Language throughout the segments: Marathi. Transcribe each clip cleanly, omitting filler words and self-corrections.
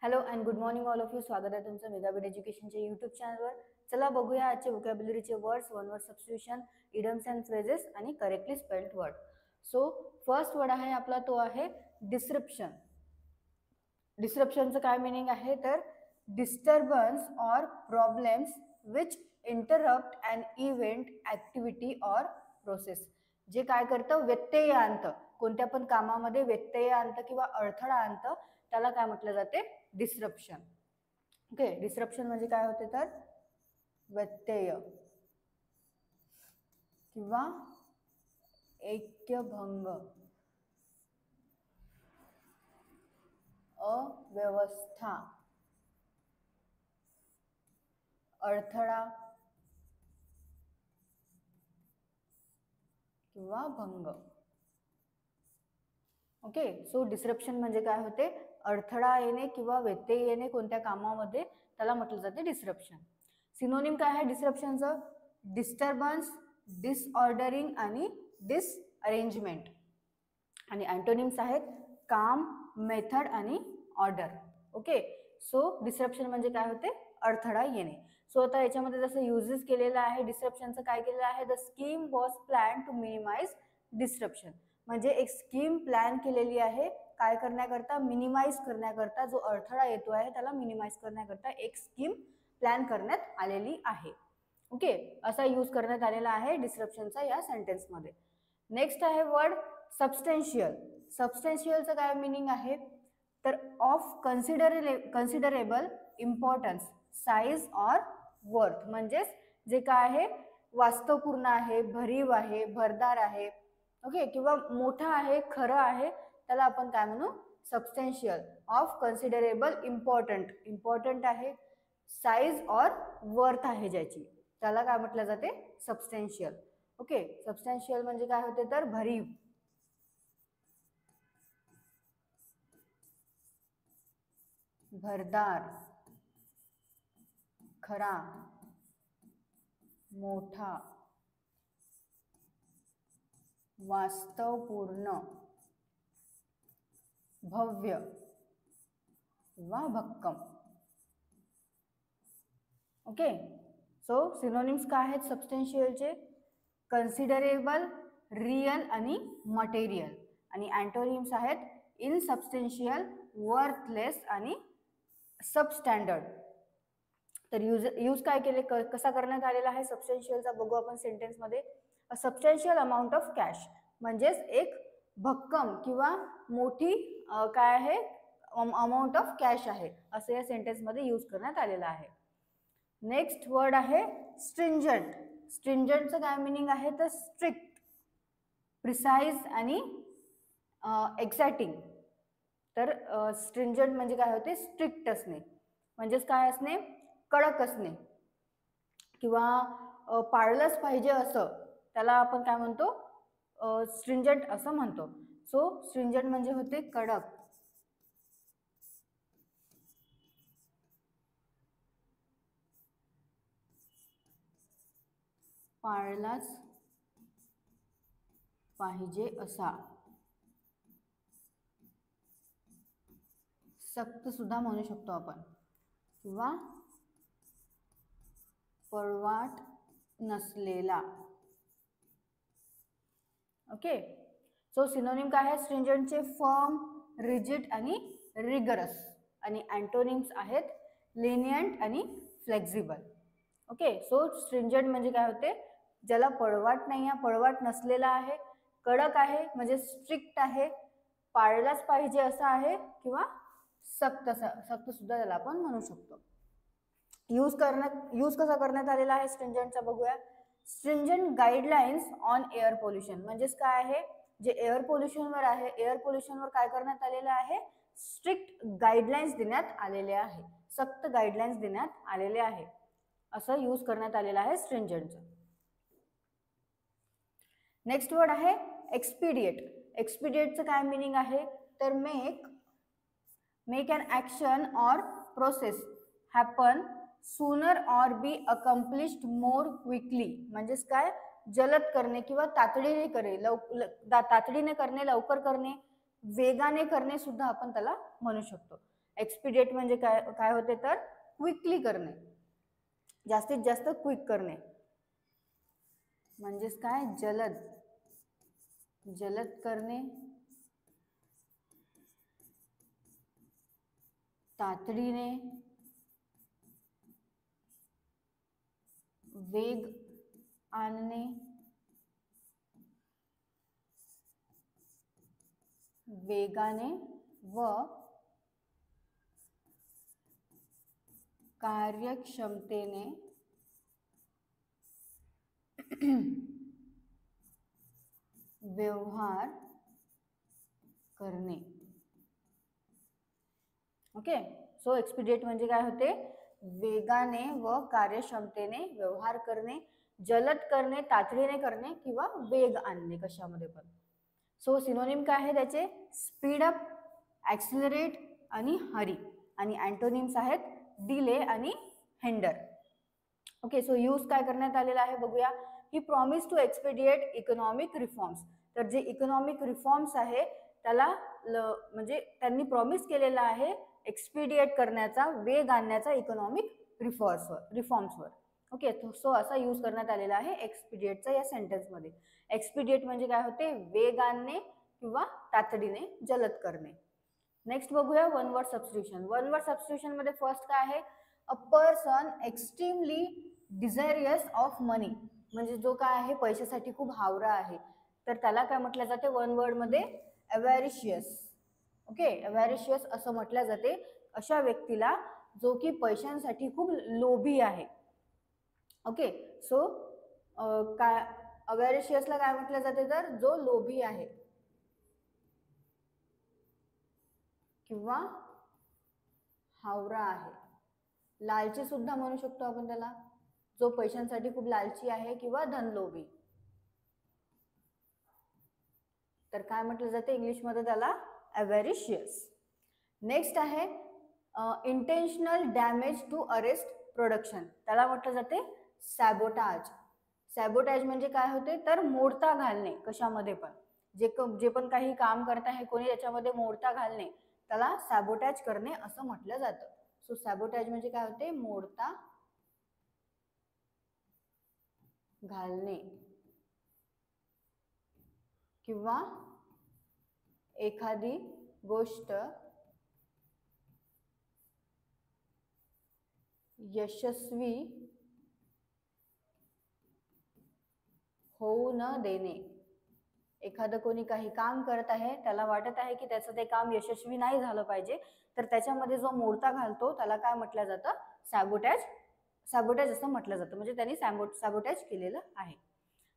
Hello and good morning all of you. स्वागत आहे तुमचं मेगाबिट एज्युकेशनच्या यूट्यूब चॅनलवर. चला बघूया आजचे व्होकॅब्युलरीचे words, one word substitution, idioms and phrases आणि correctly spelled word. So first word आहे आपला तो आहे डिस्क्रिप्शन. डिस्क्रिप्शनचं काय मिनिंग आहे तर disturbance or problems which interrupt an event, activity or process. जे काय करतं, व्यत्यय आणतं, कोणत्या पण कामामध्ये व्यत्यय आणतं किंवा अडथळा आणतं, त्याला काय म्हटलं जाते, डिस्रप्शन. ओके, डिस्रप्शन म्हणजे काय होते तर व्यत्यय किंवा ऐक्यभंग, अव्यवस्था, अडथळा किंवा भंग. ओके, सो डिस्रप्शन म्हणजे काय होते, अडथळा येणे किंवा व्यत्यय येणे कोणत्या कामामध्ये, त्याला म्हटलं जाते डिस्रप्शन. सिनोनिम काय आहे डिस्रप्शनचं, डिस्टर्बन्स, डिसऑर्डरिंग आणि डिसअरेंजमेंट. आणि अँटोनिम्स आहेत काम, मेथड आणि ऑर्डर. ओके, सो डिस्रप्शन म्हणजे काय होते, अडथळा येणे. सो आता याच्यामध्ये जसं युजेस केलेलं आहे डिस्रप्शनचं, काय केलेलं आहे, the scheme was plan to minimize disruption. म्हणजे एक स्कीम प्लॅन केलेली आहे काय करण्याकरता, मिनिमाइज करण्याकरता, जो अडथळा येतो आहे त्याला मिनिमाइज करण्याकरता एक स्कीम प्लॅन करण्यात आलेली आहे. ओके, असा यूज करण्यात आलेला आहे डिस्रप्शनचा या सेंटेन्समध्ये. नेक्स्ट आहे वर्ड सबस्टेन्शियल. सबस्टेन्शियलचं काय मिनिंग आहे तर of considerable importance, size or worth. म्हणजेच जे काय आहे वास्तवपूर्ण आहे, भरीव आहे, भरदार आहे, ओके, किंवा मोठा आहे, खरं आहे, त्याला आपण काय म्हणू, substantial. Of considerable important, important आहे, साईज ऑर वर्थ आहे ज्याची, त्याला काय म्हटलं जाते, सबस्टेन्शियल. ओके, सबस्टेन्शियल म्हणजे काय होते तर भरीव, भरदार, खरा, मोठा, वास्तवपूर्ण, भव्य वा भक्कम. ओके, सो सिनोनिम्स काय आहेत सबस्टेन्शियलचे, कन्सिडरेबल, रियल आणि मटेरियल. आणि अँटोनिम्स आहेत इनसबस्टेन्शियल, वर्थलेस आणि सबस्टँडर्ड. तर यूज काय केले, कसा करण्यात आलेला आहे सबस्टेन्शियलचा बघू आपण सेंटेन्समध्ये. अ सबस्टॅन्शियल अमाऊंट ऑफ कॅश, म्हणजेच एक भक्कम किंवा मोठी काय आहे अमाऊंट ऑफ कॅश आहे, असं या सेंटेन्समध्ये यूज करण्यात आलेलं आहे. नेक्स्ट वर्ड आहे स्ट्रिंजंट. स्ट्रिंजंटचं काय मिनिंग आहे तर स्ट्रिक्ट, प्रिसाइज आणि एक्झॅक्टिंग. तर स्ट्रिंजंट म्हणजे काय होते, स्ट्रिक्ट असणे, म्हणजेच काय असणे, कडक असणे किंवा पाळलंच पाहिजे असं, त्याला आपण काय म्हणतो, स्ट्रिंजंट असं म्हणतो. सो स्ट्रिंजंट म्हणजे होते कडक, पाळलाच पाहिजे असा, सक्त सुद्धा म्हणू शकतो आपण, किंवा पळवाट नसलेला. ओके, सो सिनोनिम काय आहे स्ट्रिंजंटचे, फर्म, रिजिड आणि रिगरस. आणि अँटोनिम्स आहेत लेनियंट आणि फ्लेक्झिबल. ओके, सो स्ट्रिंजंट म्हणजे काय होते, ज्याला पळवाट नाही आहे, पळवाट नसलेला आहे, कडक आहे म्हणजे स्ट्रिक्ट आहे, पाळलाच पाहिजे असं आहे, किंवा सक्त सुद्धा त्याला आपण म्हणू शकतो. यूज कसा करण्यात आलेला आहे स्ट्रिंजंटचा बघूया. स्ट्रिंजंट गाईडलाईन्स ऑन एअर पोल्युशन, म्हणजेच काय आहे, जे एअर पोल्युशनवर आहे, एअर पोल्युशनवर काय करण्यात आलेलं आहे, स्ट्रिक्ट गाईडलाईन्स देण्यात आलेले आहे, सक्त गाईडलाईन्स देण्यात आलेले आहे, असं यूज करण्यात आलेलं आहे स्ट्रिंजंटचं. नेक्स्ट वर्ड आहे एक्सपिडिएट. एक्सपिडिएटचं काय मिनिंग आहे तर make an action or process happen sooner or be accomplished more quickly. म्हणजेच काय, जलद करणे किंवा तातडीने तातडीने करणे, लवकर करणे, वेगाने करणे सुद्धा आपण त्याला म्हणू शकतो. एक्सपिडिएट म्हणजे काय होते तर क्विकली करणे, जास्तीत जास्त क्विक करणे, म्हणजेच काय जलद करणे, तातडीने, वेग आणणे, वेगाने व कार्यक्षमतेने व्यवहार करणे. ओके, सो एक्सपिडिएट म्हणजे काय होते, वेगाने व कार्यक्षमतेने व्यवहार करणे, जलद करणे, तातडीने करणे किंवा वेग आणणे कशामध्ये पण. सो सिनोनिम काय आहे त्याचे, स्पीड अप, ॲक्सिलरेट आणि हरी, आणि अँटोनिम्स आहेत डिले आणि हिंडर. ओके, सो यूज काय करण्यात आलेला आहे बघूया. ही प्रॉमिस टू एक्सपेडिएट इकॉनॉमिक रिफॉर्म्स. तर जे इकॉनॉमिक रिफॉर्म्स आहे त्याला म्हणजे त्यांनी प्रॉमिस केलेला आहे एक्सपिडिएट करण्याचा, वेग आणण्याचा इकॉनॉमिक रिफॉर्म्सवर. ओके, सो असा यूज करण्यात आलेला आहे एक्सपिडिएटचा या सेंटेन्समध्ये. एक्सपिडिएट म्हणजे काय होते, वेग आणणे किंवा तातडीने जलद करणे. नेक्स्ट बघूया one word substitution. One word substitution मध्ये फर्स्ट काय आहे, a person extremely desirous of money, म्हणजे जो काय आहे पैशासाठी खूप हावरा आहे, तर त्याला काय म्हटलं जाते वन वर्ड मध्ये, अव्हॅरिशियस. ओके, अव्हॅरिशियस असं म्हटलं जाते अशा व्यक्तीला जो की पैशांसाठी खूप लोभी आहे. ओके, सो काय अव्हॅरिशियसला काय म्हटलं जाते तर जो लोभी आहे किंवा हावरा आहे, लालची सुद्धा म्हणू शकतो आपण त्याला, जो पैशांसाठी खूप लालची आहे किंवा धनलोभी, तर काय म्हटलं जाते इंग्लिशमध्ये त्याला अव्हॅरिशियस. नेक्स्ट आहे इंटेन्शनल डॅमेज टू अरेस्ट प्रोडक्शन, त्याला म्हटलं जाते सॅबोटाज. सॅबोटाज म्हणजे काय होते तर मोडता घालणे कशामध्ये पण, जे पण काही काम करत आहे कोणी त्याच्यामध्ये मोडता घालणे, त्याला सॅबोटाज करणे असं म्हटलं जातं. सो सॅबोटाज म्हणजे काय होते, मोडता घालणे किंवा एखादी गोष्ट यशस्वी होऊ न देणे. एखादं कोणी काही काम करत आहे, त्याला वाटत आहे की त्याचं ते काम यशस्वी नाही झालं पाहिजे, तर त्याच्यामध्ये जो मोडता घालतो त्याला काय म्हटलं जातं, सॅबोटाज असं म्हटलं जातं, म्हणजे त्यांनी सॅबोटाज केलेलं आहे.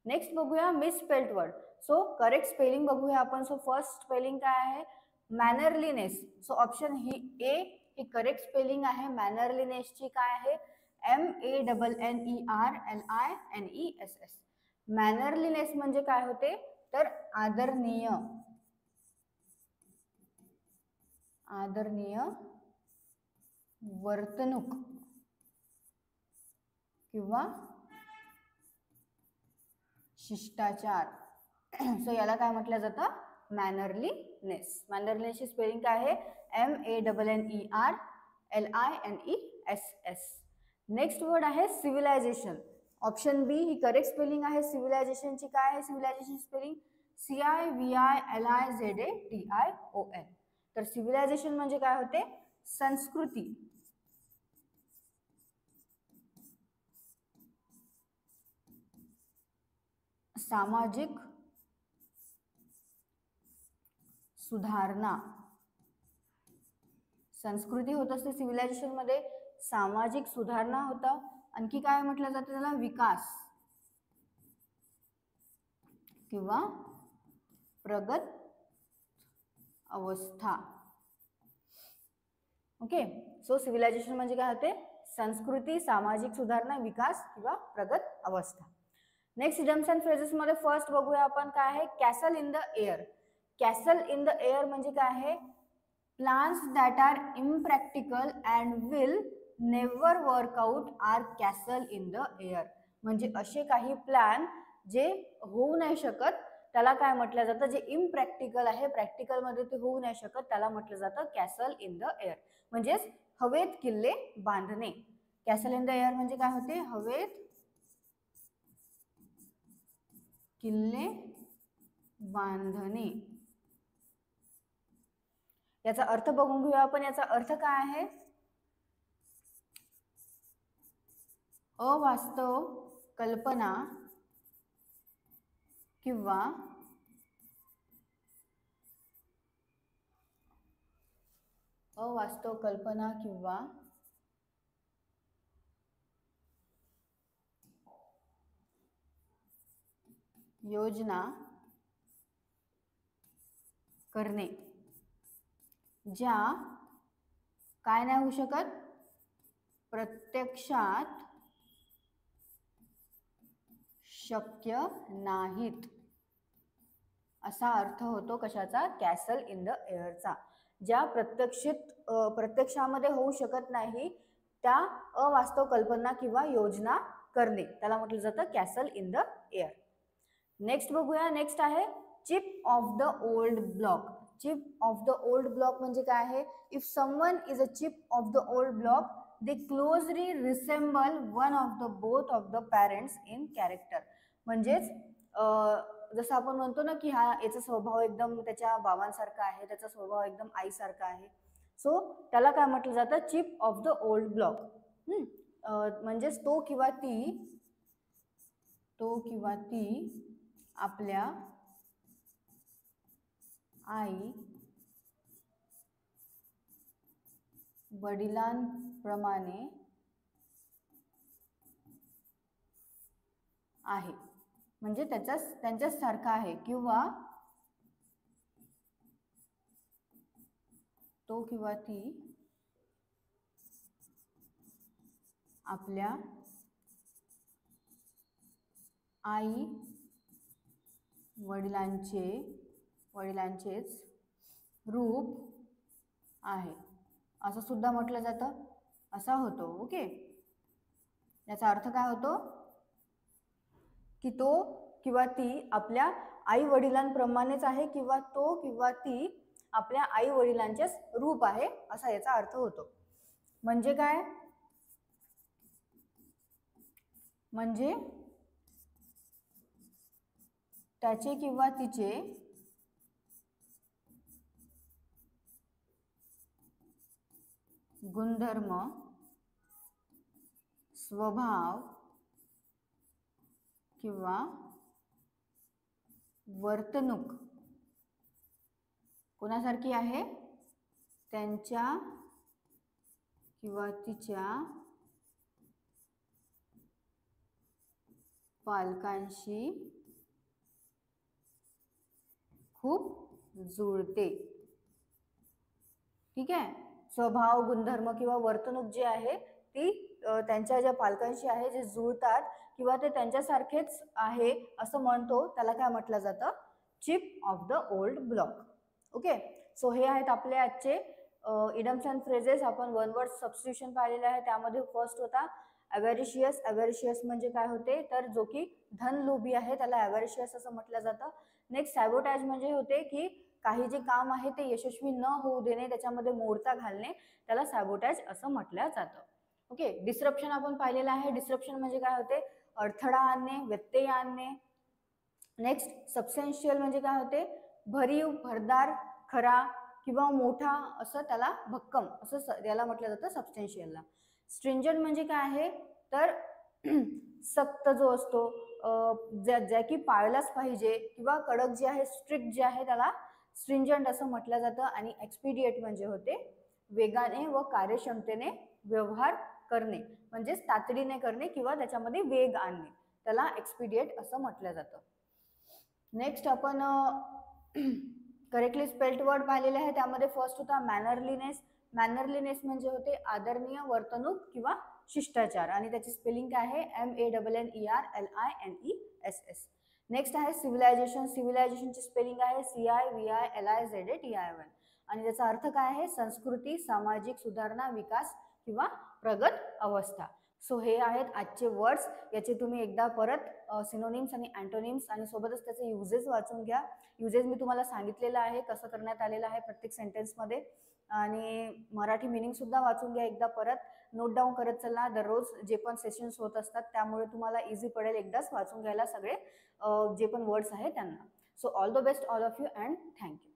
नेक्स्ट बघूया misspelled word. So correct spelling बघूया आपण. सो फर्स्ट स्पेलिंग काय आहे, मॅनरलीनेस. सो ऑप्शन ए ही करेक्ट स्पेलिंग आहे. मॅनरलीनेसची काय आहे, MANNERLINESS. मॅनरलीनेस म्हणजे काय होते तर आदरणीय वर्तणूक किंवा शिष्टाचार. सो याला काय म्हटलं जातं, मॅनरलीनेस. मॅनरलीनेसची स्पेलिंग काय आहे, MANNERLINESS. नेक्स्ट वर्ड आहे सिव्हिलायझेशन. ऑप्शन बी ही करेक्ट स्पेलिंग आहे. सिव्हिलायझेशनची काय आहे, सिव्हिलायझेशन स्पेलिंग CIVILIZATION. तर सिव्हिलायझेशन म्हणजे काय होते, संस्कृती, सामाजिक सुधारणा. संस्कृती होत असते सिव्हिलायझेशन मध्ये, सामाजिक सुधारणा होतं, आणखी काय म्हटलं जातं त्याला, विकास किंवा प्रगत अवस्था. ओके, सो सिव्हिलायझेशन म्हणजे काय होते, संस्कृती, सामाजिक सुधारणा, विकास किंवा प्रगत अवस्था. नेक्स्ट इडियम्स अँड फ्रेजेस मध्ये फर्स्ट बघूया आपण काय आहे, castle in the air. Castle in the air म्हणजे काय आहे, plans that are impractical and will never work out are castle in the air. म्हणजे असे काही प्लॅन जे होऊ नाही शकत त्याला काय म्हटलं जातं, जे इम्प्रॅक्टिकल आहे, प्रॅक्टिकल मध्ये ते होऊ नाही शकत त्याला म्हटलं जातं कॅसल इन द एअर. म्हणजेच हवेत किल्ले बांधणे. कॅसल इन द एअर म्हणजे काय होते, हवेत किल्ले बांधणे. याचा अर्थ बघून घेऊया आपण. याचा अर्थ काय आहे, अवास्तव कल्पना किंवा अवास्तव कल्पना किंवा योजना करणे ज्या काय नाही होऊ शकत, प्रत्यक्षात शक्य नाहीत, असा अर्थ होतो कशाचा, कॅसल इन द एअरचा. ज्या प्रत्यक्षामध्ये होऊ शकत नाही त्या अवास्तव कल्पना किंवा योजना करणे, त्याला म्हटलं जातं castle in the air. Next बघूया. नेक्स्ट आहे chip off the old block. Chip off the old block म्हणजे काय आहे, if someone is a chip off the old block they closely resemble one of the both of the parents in character. म्हणजेच जसं आपण म्हणतो ना की हा याचा स्वभाव एकदम त्याच्या बाबांसारखा आहे, त्याचा स्वभाव एकदम आईसारखा आहे, सो त्याला काय म्हटलं जातं, chip off the old block. म्हणजेच तो किंवा ती आपल्या आई वडिलांप्रमाणे आहे, म्हणजे त्यांच्याच सारखा आहे, किंवा तो किंवा ती आपल्या आई वडिलांचेच रूप आहे, असं सुद्धा म्हटलं जातं. असा होतो. ओके, याचा अर्थ काय होतो की तो किंवा ती आपल्या आई वडिलांप्रमाणेच आहे, किंवा तो किंवा ती आपल्या आई वडिलांचेच रूप आहे, असा याचा अर्थ होतो. म्हणजे काय, म्हणजे त्याचे किंवा तिचे गुणधर्म, स्वभाव किंवा वर्तणूक कोणासारखी आहे, त्यांच्या किंवा तिच्या पालकांशी खूप जुळते. ठीक आहे, स्वभाव, गुणधर्म किंवा वर्तणूक जी आहे ती त्यांच्या ज्या पालकांशी आहे, जे जुळतात किंवा ते त्यांच्यासारखेच आहे असं म्हणतो, त्याला काय म्हटलं जातं, chip off the old block. Okay, so हे आहेत आपले आजचे इडम्स अँड फ्रेजेस. आपण वन वर्ड सबस्टिट्यूशन पाहिलेले आहे. त्यामध्ये फर्स्ट होता अव्हॅरिशियस. अव्हॅरिशियस म्हणजे काय होते, तर जो की धनलोभी आहे त्याला अव्हॅरिशियस असं म्हटलं जातं. नेक्स्ट सॅबोटॅज म्हणजे होते की काही जे काम आहे ते यशस्वी न होऊ देणे, त्याच्यामध्ये मोडता घालणे, त्याला सॅबोटॅज असं म्हटलं जातं. ओके, डिस्रप्शन आपण पाहिलेलं आहे. डिस्रप्शन म्हणजे काय होते, अडथळा आणणे, व्यत्यय आणणे. नेक्स्ट सबस्टॅन्शियल म्हणजे काय होते, भरीव, भरदार, खरा किंवा मोठा, असं त्याला भक्कम असं याला म्हटलं जातं सबस्टॅन्शियलला. स्ट्रिंजंट म्हणजे काय आहे, तर सक्त जो असतो, ज्या की पाळलाच पाहिजे, किंवा कडक जे आहे, स्ट्रिक्ट जे आहे, त्याला स्ट्रिंजंट असं म्हटलं जातं. आणि एक्सपिडिएट म्हणजे होते वेगाने व कार्यक्षमतेने व्यवहार करणे, म्हणजेच तातडीने करणे किंवा त्याच्यामध्ये वेग आणणे, त्याला एक्सपिडिएट असं म्हटलं जातं. नेक्स्ट आपण करेक्टली स्पेल्ड वर्ड पाहिलेले आहे. त्यामध्ये फर्स्ट होता मॅनरलीनेस. मॅनरलीनेस म्हणजे होते आदरणीय वर्तणूक किंवा शिष्टाचार, आणि त्याची स्पेलिंग काय आहे, MANNERLINESS. नेक्स्ट आहे सिव्हिलायझेशन. सिव्हिलायझेशनची स्पेलिंग आहे CIVILIZETTION, आणि त्याचा अर्थ काय आहे, संस्कृती, सामाजिक सुधारणा, विकास किंवा प्रगत अवस्था. सो हे आहेत आजचे वर्ड्स. याचे तुम्ही एकदा परत सिनोनिम्स आणि अँटोनिम्स आणि सोबतच त्याचे युजेस वाचून घ्या. युजेस मी तुम्हाला सांगितलेलं आहे कसं करण्यात आलेलं आहे प्रत्येक सेंटेन्समध्ये, आणि मराठी मिनिंग सुद्धा वाचून घ्या एकदा, परत नोट डाऊन करत चला दररोज जे पण सेशन्स होत असतात, त्यामुळे तुम्हाला इझी पडेल एकदाच वाचून घ्यायला सगळे जे पण वर्ड्स आहेत त्यांना. So all the best all of you and thank you.